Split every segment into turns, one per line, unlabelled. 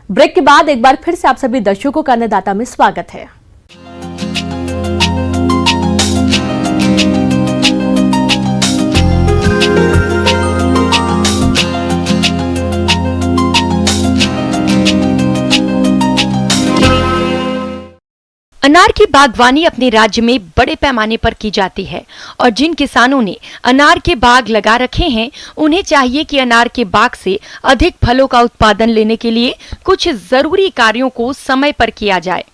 Break के बाद एक बार फिर से आप सभी दर्शकों का अन्नदाता में स्वागत है।
अनार की बागवानी अपने राज्य में बड़े पैमाने पर की जाती है और जिन किसानों ने अनार के बाग लगा रखे हैं उन्हें चाहिए कि अनार के बाग से अधिक फलों का उत्पादन लेने के लिए कुछ जरूरी कार्यों को समय पर किया जाए।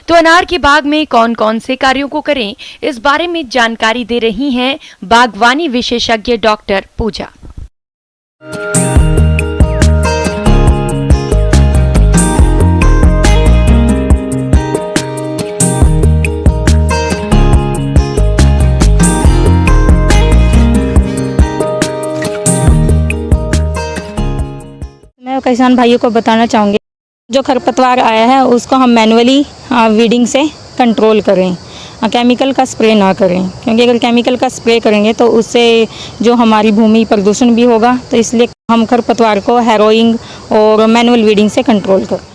तो अनार के बाग में कौन कौन से कार्यों को करें, इस बारे में जानकारी दे रही हैं बागवानी विशेषज्ञ डॉक्टर पूजा।
मैं किसान भाइयों को बताना चाहूँगी, जो खरपतवार आया है उसको हम मैनुअली वीडिंग से कंट्रोल करें, केमिकल का स्प्रे ना करें, क्योंकि अगर केमिकल का स्प्रे करेंगे तो उससे जो हमारी भूमि प्रदूषण भी होगा। तो इसलिए हम खरपतवार को हैरोइंग और मैनुअल वीडिंग से कंट्रोल करें।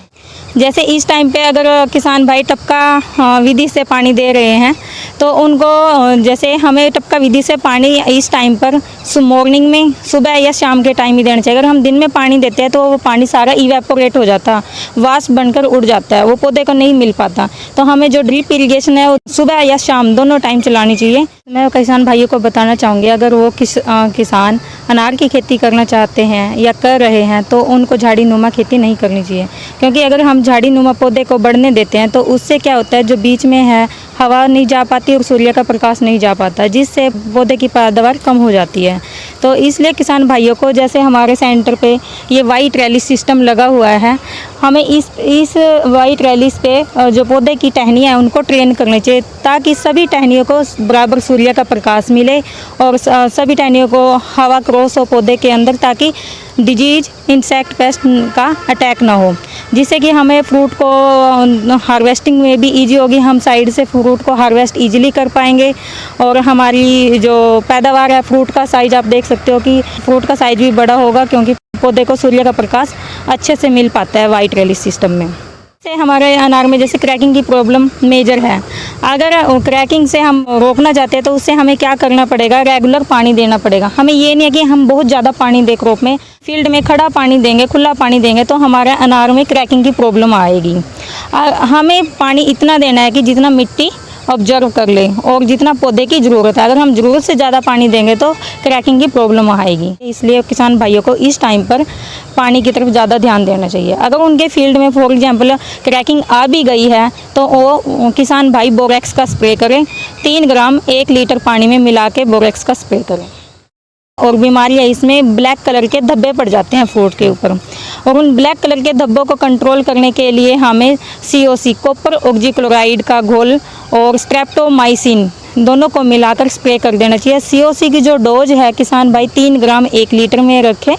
जैसे इस टाइम पे अगर किसान भाई टपका विधि से पानी दे रहे हैं तो उनको, जैसे हमें टपका विधि से पानी इस टाइम पर मॉर्निंग में, सुबह या शाम के टाइम ही देना चाहिए। अगर हम दिन में पानी देते हैं तो वो पानी सारा इवेपोरेट हो जाता, वाष्प बनकर उड़ जाता है, वो पौधे को नहीं मिल पाता। तो हमें जो ड्रिप इरिगेशन है वो सुबह या शाम दोनों टाइम चलानी चाहिए। मैं किसान भाइयों को बताना चाहूँगी, अगर वो किसान अनार की खेती करना चाहते हैं या कर रहे हैं तो उनको झाड़ी नुमा खेती नहीं करनी चाहिए, क्योंकि अगर हम झाड़ी नुमा पौधे को बढ़ने देते हैं तो उससे क्या होता है, जो बीच में है हवा नहीं जा पाती और सूर्य का प्रकाश नहीं जा पाता, जिससे पौधे की पैदावार कम हो जाती है। तो इसलिए किसान भाइयों को, जैसे हमारे सेंटर पे ये वाइट रैलिस सिस्टम लगा हुआ है, हमें इस वाइट रैलिस पे जो पौधे की टहनियाँ हैं उनको ट्रेन करनी चाहिए, ताकि सभी टहनियों को बराबर सूर्य का प्रकाश मिले और सभी टहनियों को हवा क्रॉस हो पौधे के अंदर, ताकि डिजीज, इंसेक्ट, पेस्ट का अटैक ना हो, जिससे कि हमें फ्रूट को हार्वेस्टिंग में भी इजी होगी। हम साइड से फ्रूट को हार्वेस्ट इजीली कर पाएंगे और हमारी जो पैदावार है, फ्रूट का साइज आप देख सकते हो कि फ्रूट का साइज भी बड़ा होगा, क्योंकि पौधे को सूर्य का प्रकाश अच्छे से मिल पाता है वाइट रैलिस सिस्टम में। से हमारे अनार में जैसे क्रैकिंग की प्रॉब्लम मेजर है। अगर क्रैकिंग से हम रोकना चाहते हैं तो उससे हमें क्या करना पड़ेगा, रेगुलर पानी देना पड़ेगा। हमें ये नहीं है कि हम बहुत ज़्यादा पानी दें क्रॉप में, फील्ड में खड़ा पानी देंगे, खुला पानी देंगे तो हमारे अनार में क्रैकिंग की प्रॉब्लम आएगी। हमें पानी इतना देना है कि जितना मिट्टी ऑब्जर्व कर ले और जितना पौधे की ज़रूरत है। अगर हम ज़रूरत से ज़्यादा पानी देंगे तो क्रैकिंग की प्रॉब्लम आएगी। इसलिए किसान भाइयों को इस टाइम पर पानी की तरफ ज़्यादा ध्यान देना चाहिए। अगर उनके फील्ड में फॉर एग्जांपल क्रैकिंग आ भी गई है तो वो किसान भाई बोरेक्स का स्प्रे करें, 3 ग्राम 1 लीटर पानी में मिला के बोरेक्स का स्प्रे करें। और बीमारियाँ इसमें ब्लैक कलर के धब्बे पड़ जाते हैं फ्रूट के ऊपर, और उन ब्लैक कलर के धब्बों को कंट्रोल करने के लिए हमें COC, कॉपर ऑक्सीक्लोराइड का घोल और स्ट्रेप्टोमाइसिन दोनों को मिलाकर स्प्रे कर देना चाहिए। COC की जो डोज है किसान भाई 3 ग्राम 1 लीटर में रखें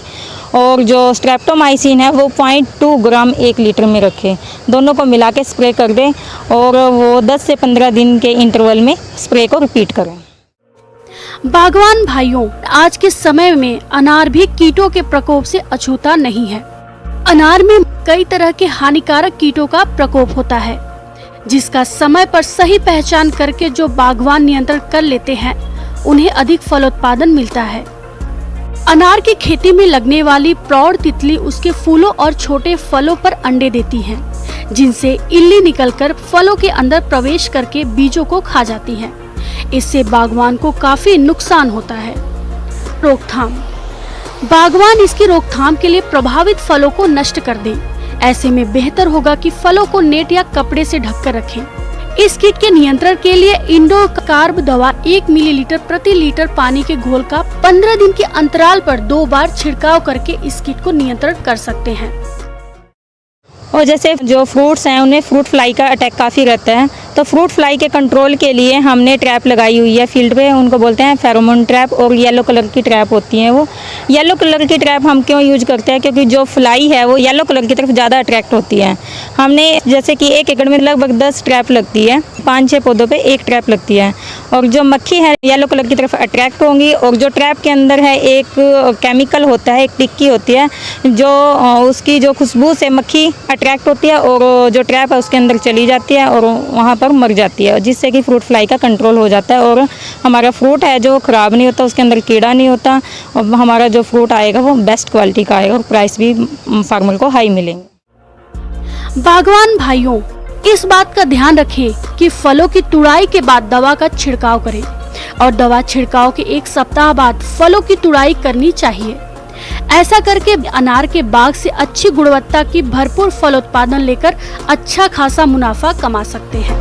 और जो स्ट्रेप्टोमाइसिन है वो 0.2 ग्राम 1 लीटर में रखें। दोनों को मिला के स्प्रे कर दें और वो 10 से 15 दिन के इंटरवल में स्प्रे को रिपीट करें।
बागवान भाइयों, आज के समय में अनार भी कीटों के प्रकोप से अछूता नहीं है। अनार में कई तरह के हानिकारक कीटों का प्रकोप होता है, जिसका समय पर सही पहचान करके जो बागवान नियंत्रण कर लेते हैं उन्हें अधिक फलोत्पादन मिलता है। अनार की खेती में लगने वाली प्रौढ़ तितली उसके फूलों और छोटे फलों पर अंडे देती है, जिनसे इल्ली निकलकर फलों के अंदर प्रवेश करके बीजों को खा जाती है। इससे बागवान को काफी नुकसान होता है। रोकथाम: बागवान इसकी रोकथाम के लिए प्रभावित फलों को नष्ट कर दें। ऐसे में बेहतर होगा कि फलों को नेट या कपड़े से ढककर रखें। इस कीट के नियंत्रण के लिए इंडोकार्ब दवा 1 मिलीलीटर प्रति लीटर पानी के घोल का 15 दिन के अंतराल पर 2 बार छिड़काव करके इस कीट को नियंत्रण कर सकते हैं।
और जैसे जो फ्रूट्स हैं उन्हें फ्रूट फ्लाई का अटैक काफ़ी रहता है, तो फ्रूट फ्लाई के कंट्रोल के लिए हमने ट्रैप लगाई हुई है फील्ड पे, उनको बोलते हैं फेरोमोन ट्रैप, और येलो कलर की ट्रैप होती हैं। वो येलो कलर की ट्रैप हम क्यों यूज करते हैं, क्योंकि जो फ्लाई है वो येलो कलर की तरफ ज़्यादा अट्रैक्ट होती है। हमने जैसे कि 1 एकड़ में लगभग 10 ट्रैप लगती है, 5-6 पौधों पे 1 ट्रैप लगती है, और जो मक्खी है येलो कलर की तरफ अट्रैक्ट होंगी। और जो ट्रैप के अंदर है एक केमिकल होता है, एक टिक्की होती है, जो उसकी जो खुशबू से मक्खी अट्रैक्ट होती है और जो ट्रैप है उसके अंदर चली जाती है और वहाँ पर मर जाती है, जिससे कि फ्रूट फ्लाई का कंट्रोल हो जाता है और हमारा फ्रूट है जो ख़राब नहीं होता, उसके अंदर कीड़ा नहीं होता और हमारा जो फ्रूट आएगा वो बेस्ट क्वालिटी का आएगा और प्राइस भी फार्मर को हाई मिलेंगे।
बागवान भाइयों, इस बात का ध्यान रखें कि फलों की तुड़ाई के बाद दवा का छिड़काव करें और दवा छिड़काव के 1 सप्ताह बाद फलों की तुड़ाई करनी चाहिए। ऐसा करके अनार के बाग से अच्छी गुणवत्ता की भरपूर फलोत्पादन लेकर अच्छा खासा मुनाफा कमा सकते हैं।